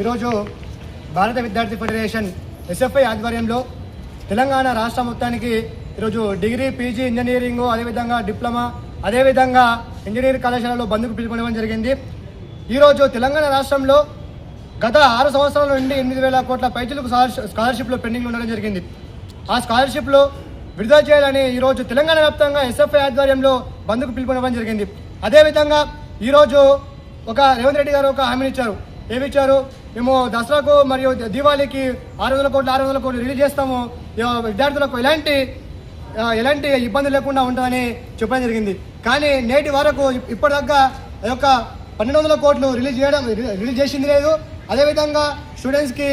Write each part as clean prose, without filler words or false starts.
ఈరోజు భారత విద్యార్థి ఫెడరేషన్ ఎస్ఎఫ్ఐ ఆధ్వర్యంలో తెలంగాణ రాష్ట్ర మొత్తానికి ఈరోజు డిగ్రీ, పీజీ, ఇంజనీరింగ్, అదేవిధంగా డిప్లొమా, అదేవిధంగా ఇంజనీరింగ్ కళాశాలలో బంద్కు పిలుపునివ్వడం జరిగింది. ఈరోజు తెలంగాణ రాష్ట్రంలో గత 6 సంవత్సరాల నుండి 8,000 కోట్ల పైచలకు స్కాలర్షిప్లు పెండింగ్ ఉండడం జరిగింది. ఆ స్కాలర్షిప్లు విడుదల చేయాలని ఈరోజు తెలంగాణ వ్యాప్తంగా ఎస్ఎఫ్ఐ ఆధ్వర్యంలో బంద్కు పిలుపునివ్వడం జరిగింది. అదేవిధంగా ఈరోజు రేవంత్ రెడ్డి గారు ఒక హామీని ఇచ్చారు. ఏమిచ్చారు? మేము దసరాకు మరియు దీవాళీకి 600 కోట్లు రిలీజ్ చేస్తాము, విద్యార్థులకు ఎలాంటి ఇబ్బంది లేకుండా ఉంటుందని చెప్పడం జరిగింది. కానీ నేటి వరకు ఇప్పటిదాకా ఆ యొక్క 1,200 కోట్లు రిలీజ్ చేసింది లేదు. అదేవిధంగా స్టూడెంట్స్కి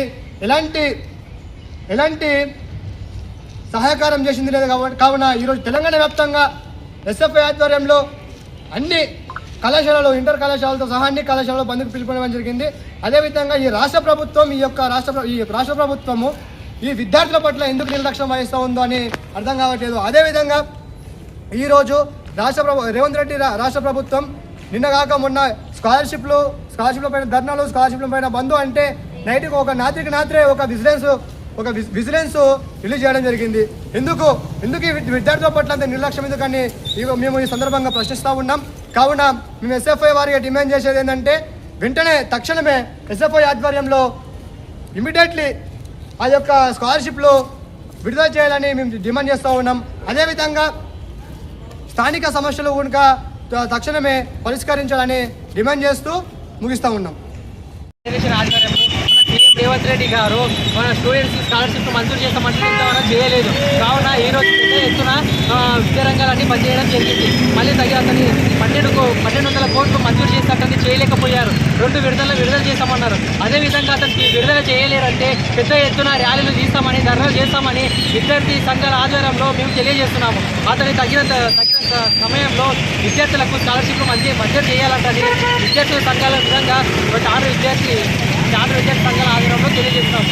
ఎలాంటి సహాయకారం చేసింది లేదు. కావున ఈరోజు తెలంగాణ వ్యాప్తంగా ఎస్ఎఫ్ఐ ఆధ్వర్యంలో అన్ని కళాశాలలో, ఇంటర్ కళాశాలతో సహా అన్ని కళాశాలలో బంద్కు పిలుపునివ్వడం జరిగింది. అదేవిధంగా ఈ రాష్ట్ర ప్రభుత్వము ఈ విద్యార్థుల పట్ల ఎందుకు నిర్లక్ష్యం వహిస్తూ ఉందో అని అర్థం కావట్లేదు. అదేవిధంగా ఈరోజు రేవంత్ రెడ్డి రాష్ట్ర ప్రభుత్వం నిన్నగాక మొన్న స్కాలర్షిప్ల పైన ధర్నాలు, స్కాలర్షిప్ల పైన బంధు అంటే నైట్కి ఒక రాత్రే ఒక విజిలెన్స్ రిలీజ్ చేయడం జరిగింది. ఎందుకు ఈ విద్యార్థుల పట్ల అంత నిర్లక్ష్యం ఎందుకని మేము ఈ సందర్భంగా ప్రశ్నిస్తూ ఉన్నాం. కావున మేము ఎస్ఎఫ్ఐ వారికి డిమాండ్ చేసేది ఏంటంటే తక్షణమే ఎస్ఎఫ్ఐ ఆధ్వర్యంలో ఇమీడియట్లీ ఆ యొక్క స్కాలర్షిప్లు విడుదల చేయాలని మేము డిమాండ్ చేస్తూ ఉన్నాం. అదేవిధంగా స్థానిక సమస్యలు కనుక తక్షణమే పరిష్కరించాలని డిమాండ్ చేస్తూ ముగిస్తూ ఉన్నాం. రేవంత్ రెడ్డి గారు మన స్టూడెంట్స్ స్కాలర్షిప్ మంజూరు చేస్తామంటే ఇంతవరకు చేయలేదు. కావున ఈ రోజు పెద్ద ఎత్తున విద్యారంగాలన్నీ బంద్ చేయడం జరిగింది. మళ్ళీ అతని 1,200 కోట్లు మంజూరు చేస్తే అతన్ని చేయలేకపోయారు. 2 విడుదల చేస్తామన్నారు. అదేవిధంగా అతనికి విడుదల చేయలేరంటే పెద్ద ఎత్తున ర్యాలీలు తీస్తామని, ధర్నాలు చేస్తామని విద్యార్థి సంఘాల ఆధ్వర్యంలో మేము తెలియజేస్తున్నాము. అతని తగిన సమయంలో విద్యార్థులకు స్కాలర్షిప్లు మంజూరు చేయాలంటే విద్యార్థుల సంఘాల విధంగా 6 విద్యార్థి సంఘాల ఆధ్వర్యంలో తెలియజేస్తున్నాము.